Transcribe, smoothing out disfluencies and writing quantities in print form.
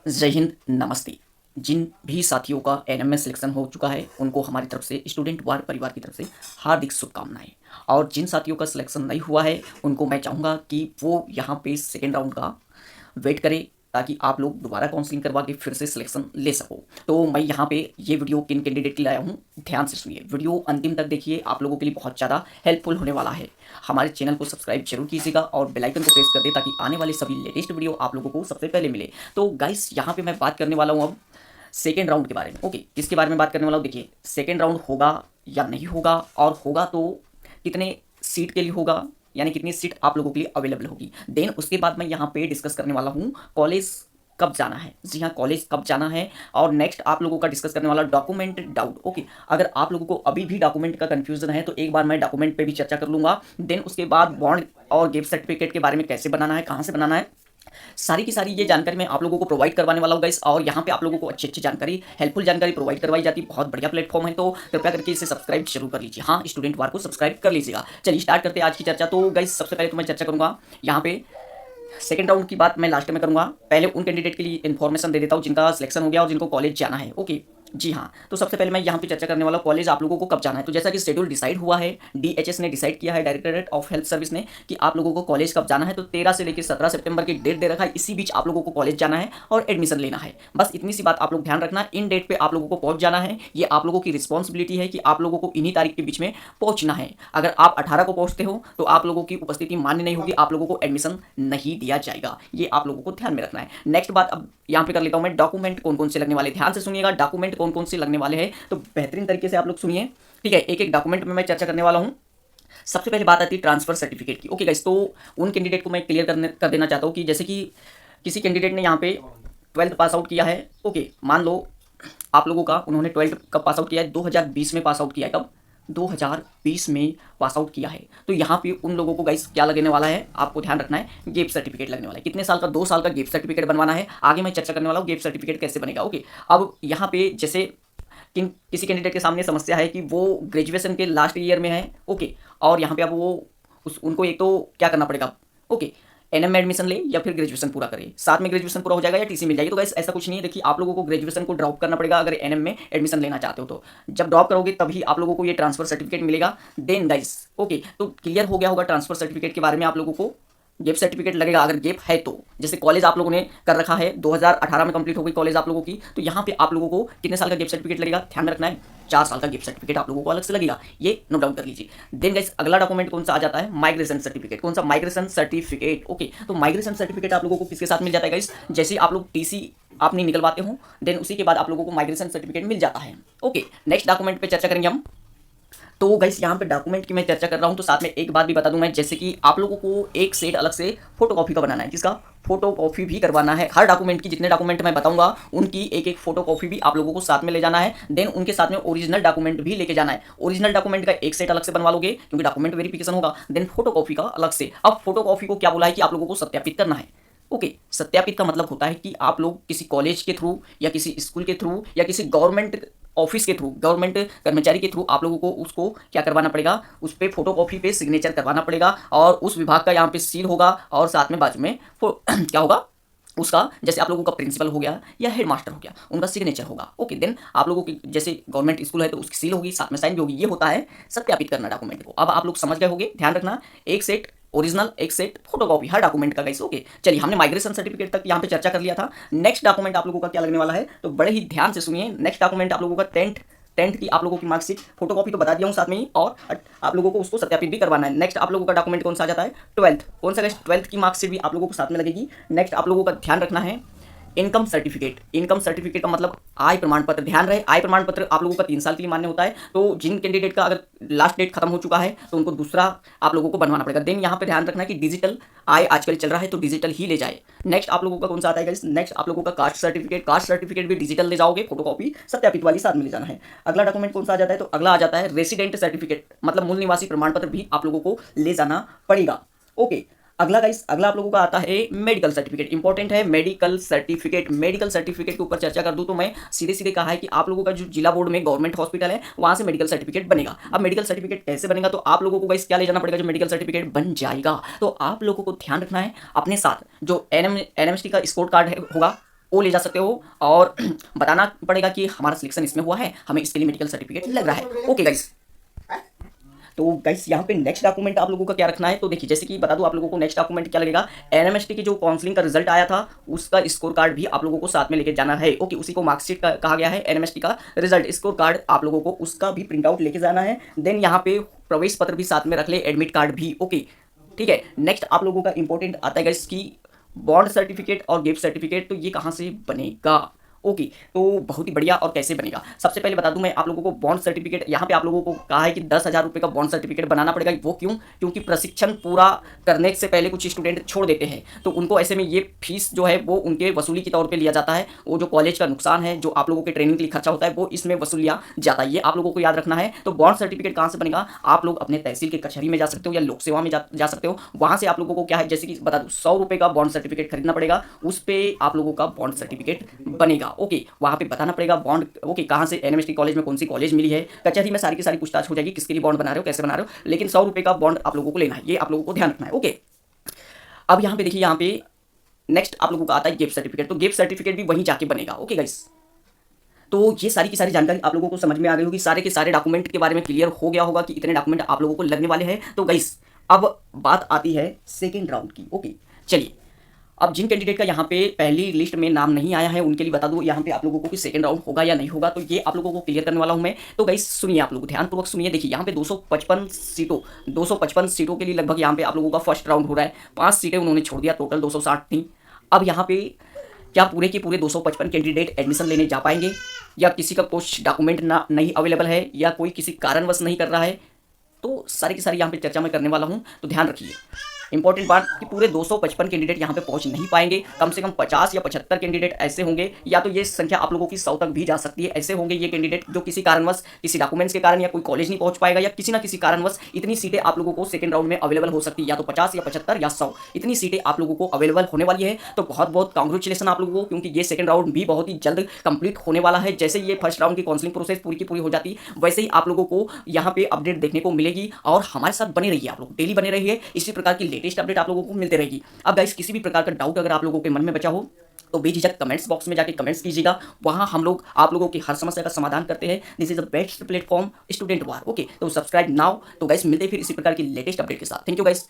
जय हिंद, नमस्ते। जिन भी साथियों का एनएम में सिलेक्शन हो चुका है, उनको हमारी तरफ से स्टूडेंट वार परिवार की तरफ से हार्दिक शुभकामनाएं। और जिन साथियों का सिलेक्शन नहीं हुआ है, उनको मैं चाहूँगा कि वो यहाँ पे सेकेंड राउंड का वेट करें, ताकि आप लोग दोबारा काउंसलिंग करवा के फिर से सिलेक्शन ले सको। तो मैं यहाँ पे ये वीडियो किन कैंडिडेट की लाया हूँ, ध्यान से सुनिए। वीडियो अंतिम तक देखिए, आप लोगों के लिए बहुत ज़्यादा हेल्पफुल होने वाला है। हमारे चैनल को सब्सक्राइब जरूर कीजिएगा और बेल आइकन को प्रेस कर दे, ताकि आने वाले सभी लेटेस्ट वीडियो आप लोगों को सबसे पहले मिले। तो गाइस, यहाँ पे मैं बात करने वाला हूँ अब सेकेंड राउंड के बारे में। ओके, किसके बारे में बात करने वाला हूँ? देखिए, सेकेंड राउंड होगा या नहीं होगा, और होगा तो कितने सीट के लिए होगा, यानी कितनी सीट आप लोगों के लिए अवेलेबल होगी। देन उसके बाद मैं यहाँ पे डिस्कस करने वाला हूँ कॉलेज कब जाना है। जी हाँ, कॉलेज कब जाना है। और नेक्स्ट आप लोगों का डिस्कस करने वाला डॉक्यूमेंट डाउट। ओके, अगर आप लोगों को अभी भी डॉक्यूमेंट का कंफ्यूजन है तो एक बार मैं डॉक्यूमेंट पे भी चर्चा कर लूँगा। देन उसके बाद बॉन्ड और गिफ्ट सर्टिफिकेट के बारे में कैसे बनाना है, कहाँ से बनाना है, सारी की सारी ये जानकारी मैं आप लोगों को प्रोवाइड करवाने वाला हूँ गाइस। और यहाँ पे आप लोगों को अच्छी अच्छी जानकारी, हेल्पफुल जानकारी प्रोवाइड करवाई जाती है। बहुत बढ़िया प्लेटफॉर्म है, तो कृपया करके इसे सब्सक्राइब जरूर कर लीजिए। हाँ, स्टूडेंट वार को सब्सक्राइब कर लीजिएगा। चलिए स्टार्ट करते हैं आज की चर्चा। तो गाइस, सबसे पहले तो मैं चर्चा करूँगा यहाँ पे सेकंड राउंड की बात मैं लास्ट में करूंगा। पहले उन कैंडिडेट के लिए इन्फॉर्मेशन दे देता हूँ जिनका सिलेक्शन हो गया और जिनको कॉलेज जाना है। ओके, जी हाँ, तो सबसे पहले मैं यहाँ पे चर्चा करने वाला हूँ कॉलेज आप लोगों को कब जाना है। तो जैसा कि शेड्यूल डिसाइड हुआ है, डीएचएस ने डिसाइड किया है, डायरेक्टरेट ऑफ हेल्थ सर्विस ने, कि आप लोगों को कॉलेज कब जाना है। तो 13 से लेकर 17 सितंबर की डेट दे रखा है। इसी बीच आप लोगों को कॉलेज जाना है और एडमिशन लेना है। बस इतनी सी बात आप लोग ध्यान रखना, इन डेट पे आप लोगों को पहुंच जाना है। ये आप लोगों की रिस्पॉन्सिबिलिटी है कि आप लोगों को इन्हीं तारीख के बीच में पहुंचना है। अगर आप 18 को पहुंचते हो तो आप लोगों की उपस्थिति मान्य नहीं होगी, आप लोगों को एडमिशन नहीं दिया जाएगा। ये आप लोगों को ध्यान में रखना है। नेक्स्ट बात अब यहाँ पे कर लेता हूँ मैं, डॉक्यूमेंट कौन कौन से लगने वाले। ध्यान से सुनिएगा, डॉक्यूमेंट कौन कौन से लगने वाले हैं तो बेहतरीन तरीके से आप लोग सुनिए। ठीक है, एक एक डॉक्यूमेंट में मैं चर्चा करने वाला हूँ। सबसे पहले बात आती है ट्रांसफर सर्टिफिकेट की। ओके गाइस, तो उन कैंडिडेट को मैं क्लियर कर देना चाहता हूँ कि जैसे कि किसी कैंडिडेट ने यहाँ पे 12th पास आउट किया है। ओके, मान लो आप लोगों का, उन्होंने 12th कब पास आउट किया है, 2020 में पास आउट किया है। कब? 2020 में पास आउट किया है। तो यहाँ पे उन लोगों को गाइस क्या लगने वाला है, आपको ध्यान रखना है, गेप सर्टिफिकेट लगने वाला है। कितने साल का? 2 साल का गेप सर्टिफिकेट बनवाना है। आगे मैं चर्चा करने वाला हूँ गेप सर्टिफिकेट कैसे बनेगा। ओके, अब यहाँ पे जैसे किसी कैंडिडेट के सामने समस्या है कि वो ग्रेजुएशन के लास्ट ईयर में है। ओके, और यहाँ पे अब वो उनको एक तो क्या करना पड़ेगा, ओके, एनएम में एडमिशन ले या फिर ग्रेजुएशन पूरा करे। साथ में ग्रेजुएशन पूरा हो जाएगा या टीसी मिल जाएगी। तो गाइस ऐसा कुछ नहीं है। देखिए, आप लोगों को ग्रेजुएशन को ड्रॉप करना पड़ेगा अगर एनएम में एडमिशन लेना चाहते हो। तो जब ड्रॉप करोगे तभी आप लोगों को ये ट्रांसफर सर्टिफिकेट मिलेगा। देन गाइस, ओके, तो क्लियर हो गया होगा ट्रांसफर सर्टिफिकेट के बारे में। आप लोगों को गेप सर्टिफिकेट लगेगा अगर गेप है तो। जैसे कॉलेज आप लोगों ने कर रखा है, 2018 में कंप्लीट हो गई कॉलेज आप लोगों की, तो यहाँ पे आप लोगों को कितने साल का गेप सर्टिफिकेट लगेगा, ध्यान रखना है। 4 साल का गेप सर्टिफिकेट आप लोगों को अलग से लगेगा, ये नोट डाउन कर लीजिए। देन गाइस, अगला डॉक्यूमेंट कौन सा आ जाता है, माइग्रेशन सर्टिफिकेट। कौन सा? Migration certificate. ओके, तो माइग्रेशन सर्टिफिकेट आप लोगों को किसके साथ मिल जाता है गाइस, जैसे आप लोग टीसी आप नहीं निकलवाते हो, देन उसी के बाद आप लोगों को माइग्रेशन सर्टिफिकेट मिल जाता है। ओके, नेक्स्ट डॉक्यूमेंट पे चर्चा करेंगे हम। तो गाइस, यहाँ पे डॉक्यूमेंट की मैं चर्चा कर रहा हूँ, तो साथ में एक बात भी बता दूं मैं, जैसे कि आप लोगों को एक सेट अलग से फोटो कॉपी का बनाना है। किसका? फोटो कॉपी भी करवाना है। हर डॉक्यूमेंट की, जितने डॉक्यूमेंट मैं बताऊंगा उनकी एक एक फोटो कॉपी भी आप लोगों को साथ में ले जाना है। देन उनके साथ में ओरिजिनल डॉक्यूमेंट भी लेके जाना है। ओरिजिनल डॉक्यूमेंट का एक सेट अलग से बनवा लोगे क्योंकि डॉक्यूमेंट वेरिफिकेशन होगा। देन फोटो कॉपी का अलग से। अब फोटो कॉपी को क्या बोला है कि आप लोगों को सत्यापित करना है। ओके, सत्यापित का मतलब होता है कि आप लोग किसी कॉलेज के थ्रू या किसी स्कूल के थ्रू या किसी गवर्नमेंट ऑफिस के थ्रू, गवर्नमेंट कर्मचारी के थ्रू आप लोगों को उसको क्या करवाना पड़ेगा, उस पर फोटो कॉपी पे सिग्नेचर करवाना पड़ेगा। और उस विभाग का यहाँ पे सील होगा और साथ में बाजू में क्या होगा उसका, जैसे आप लोगों का प्रिंसिपल हो गया या हेड मास्टर हो गया, उनका सिग्नेचर होगा। ओके, देन आप लोगों की जैसे गवर्नमेंट स्कूल है तो उसकी सील होगी, साथ में साइन भी होगी। ये होता है सत्यापित करना डॉक्यूमेंट को। अब आप लोग समझ गए होंगे, ध्यान रखना, एक सेट ओरिजिनल, एक सेट फोटोकॉपी हर डॉक्यूमेंट का गाइस। ओके, चलिए, हमने माइग्रेशन सर्टिफिकेट तक यहाँ पे चर्चा कर लिया था। नेक्स्ट डॉक्यूमेंट आप लोगों का क्या लगने वाला है, तो बड़े ही ध्यान से सुनिए। नेक्स्ट डॉक्यूमेंट आप लोगों का टेंथ की आप लोगों की मार्कशीट, फोटोकॉपी तो बता दिया हूँ साथ में ही, और आप लोगों को उसको सत्यापित भी करवाना है। नेक्स्ट आप लोगों का डॉक्यूमेंट कौन सा आ जाता है, 12th। कौन सा? 12th की मार्कशीट भी आप लोगों को साथ में लगेगी। नेक्स्ट आप लोगों का ध्यान रखना है इनकम सर्टिफिकेट। इनकम सर्टिफिकेट का मतलब आय प्रमाण पत्र। ध्यान रहे, आय प्रमाण पत्र आप लोगों का 3 साल के लिए मान्य होता है। तो जिन कैंडिडेट का अगर लास्ट डेट खत्म हो चुका है तो उनको दूसरा आप लोगों को बनवाना पड़ेगा। देन यहाँ पे ध्यान रखना है कि डिजिटल आय आजकल चल रहा है तो डिजिटल ही ले जाए। नेक्स्ट आप लोगों का कौन सा आता है? नेक्स्ट आप लोगों का कास्ट सर्टिफिकेट। कास्ट सर्टिफिकेट भी डिजिटल ले जाओगे, फोटोकॉपी सत्यापित वाली साथ में ले जाना है। अगला डॉक्यूमेंट कौन सा आ जाता है, तो अगला आ जाता है रेसिडेंट सर्टिफिकेट, मतलब मूल निवासी प्रमाण पत्र भी आप लोगों को ले जाना पड़ेगा। ओके, अगला गाइस, अगला आप लोगों का आता है मेडिकल सर्टिफिकेट। इंपॉर्टेंट है मेडिकल सर्टिफिकेट। मेडिकल सर्टिफिकेट के ऊपर चर्चा कर दूं तो मैं सीधे सीधे कहा है कि आप लोगों का जो जिला बोर्ड में गवर्नमेंट हॉस्पिटल है वहां से मेडिकल सर्टिफिकेट बनेगा। अब मेडिकल सर्टिफिकेट कैसे बनेगा, तो आप लोगों को गाइस क्या ले जाना पड़ेगा, जो मेडिकल सर्टिफिकेट बन जाएगा तो आप लोगों को ध्यान रखना है अपने साथ जो एनएमएसटी का स्कोर कार्ड होगा, वो ले जा सकते हो और बताना पड़ेगा कि हमारा सिलेक्शन इसमें हुआ है, हमें इसके लिए मेडिकल सर्टिफिकेट लग रहा है। ओके गाइस, तो गाइस यहाँ पे नेक्स्ट डॉक्यूमेंट आप लोगों का क्या रखना है, तो देखिए जैसे कि बता दूं आप लोगों को नेक्स्ट डॉक्यूमेंट क्या लगेगा, एनएमएसटी की जो काउंसलिंग का रिजल्ट आया था उसका स्कोर कार्ड भी आप लोगों को साथ में लेके जाना है। ओके, उसी को मार्कशीट कहा गया है, एनएमएसटी का रिजल्ट स्कोर कार्ड आप लोगों को उसका भी प्रिंट आउट लेके जाना है। देन यहाँ पे प्रवेश पत्र भी साथ में रख ले, एडमिट कार्ड भी। ओके ठीक है, नेक्स्ट आप लोगों का इंपॉर्टेंट आता है गाइस की बॉन्ड सर्टिफिकेट और गिफ्ट सर्टिफिकेट, तो ये कहाँ से बनेगा। ओके, तो बहुत ही बढ़िया। और कैसे बनेगा, सबसे पहले बता दूं मैं आप लोगों को, बॉन्ड सर्टिफिकेट यहाँ पे आप लोगों को कहा है कि 10,000 रुपये का बॉन्ड सर्टिफिकेट बनाना पड़ेगा। वो क्यों, क्योंकि प्रशिक्षण पूरा करने से पहले कुछ स्टूडेंट छोड़ देते हैं, तो उनको ऐसे में ये फीस जो है वो उनके वसूली के तौर पे लिया जाता है। वो जो कॉलेज का नुकसान है, जो आप लोगों के ट्रेनिंग के लिए खर्चा होता है, वो इसमें वसूल लिया जाता है। ये आप लोगों को याद रखना है। तो बॉन्ड सर्टिफिकेट कहाँ से बनेगा, आप लोग अपने तहसील के कचहरी में जा सकते हो या लोक सेवा में जा सकते हो। वहाँ से आप लोगों को क्या है, जैसे कि बता दूँ 100 रुपये का बॉन्ड सर्टिफिकेट खरीदना पड़ेगा, उस पर आप लोगों का बॉन्ड सर्टिफिकेट बनेगा। ओके, वहाँ पे बताना पड़ेगा बॉन्ड, ओके कहाँ से, एनएमएसटी कॉलेज में कौन सी कॉलेज मिली है। कचहरी में सारी की सारी पूछताछ हो जाएगी, किसके लिए बॉन्ड बना रहे हो, कैसे बना रहे हो, लेकिन 100 रुपये का बॉन्ड आप लोगों को लेना है, ये आप लोगों को ध्यान रखना है। ओके, अब यहाँ पे देखिए, यहाँ पे नेक्स्ट आप लोगों का आता है गिफ्ट सर्टिफिकेट, तो गिफ्ट सर्टिफिकेट भी वहीं जाके बनेगा। ओके गाइस, तो ये सारी की सारी जानकारी आप लोगों को समझ में आ गई होगी, सारे के सारे डॉक्यूमेंट के बारे में क्लियर हो गया होगा कि इतने डॉक्यूमेंट आप लोगों को लगने वाले हैं। तो गाइस अब बात आती है सेकेंड राउंड की। ओके चलिए, अब जिन कैंडिडेट का यहाँ पे पहली लिस्ट में नाम नहीं आया है उनके लिए बता दूं यहाँ पे आप लोगों को कि सेकंड राउंड होगा या नहीं होगा, तो ये आप लोगों को क्लियर करने वाला हूं मैं। तो गाइस सुनिए, आप लोग ध्यानपूर्वक सुनिए। देखिए यहाँ पे 255 सीटों के लिए लगभग यहाँ पे आप लोगों का फर्स्ट राउंड हो रहा है। 5 सीटें उन्होंने छोड़ दिया, टोटल 260 थी। अब यहाँ पे क्या पूरे के पूरे 255 कैंडिडेट एडमिशन लेने जा पाएंगे, या किसी का कुछ डॉक्यूमेंट ना नहीं अवेलेबल है, या कोई किसी कारणवश नहीं कर रहा है, तो सारी की सारी यहाँ पे चर्चा मैं करने वाला हूँ। तो ध्यान रखिए, इंपॉर्टेंट बात कि पूरे 255 कैंडिडेट यहाँ पे पहुंच नहीं पाएंगे। कम से कम 50 या 75 कैंडिडेट ऐसे होंगे, या तो ये संख्या आप लोगों की 100 तक भी जा सकती है। ऐसे होंगे ये कैंडिडेट जो किसी कारणवश, किसी डॉक्यूमेंट्स के कारण या कोई कॉलेज नहीं पहुंच पाएगा, या किसी ना किसी कारणवश इतनी सीटें आप लोगों को सेकंड राउंड में अवेलेबल हो सकती है, या तो 50 या 75 या 100, इतनी सीटें आप लोगों को अवेलेबल होने वाली है। तो बहुत बहुत कांग्रेचुलेसन आप लोगों को, क्योंकि ये सेकंड राउंड भी बहुत ही जल्द कंप्लीट होने वाला है। जैसे ये फर्स्ट राउंड की काउंसलिंग प्रोसेस पूरी की पूरी हो जाती, वैसे ही आप लोगों को यहाँ पे अपडेट देखने को मिलेगी। और हमारे साथ बने रहिए, आप लोग डेली बने रहिए, इसी प्रकार की लेटेस्ट अपडेट आप लोगों को मिलते रहेगी। अब गाइस किसी भी प्रकार का डाउट अगर आप लोगों के मन में बचा हो तो बेझिझक कमेंट्स बॉक्स में जाके कमेंट्स कीजिएगा, वहां हम लोग आप लोगों की हर समस्या का समाधान करते हैं। This is the best platform student war. Okay, तो सब्सक्राइब नाउ। तो गाइस मिलते हैं फिर इसी प्रकार की लेटेस्ट अपडेट के साथ। Thank you guys.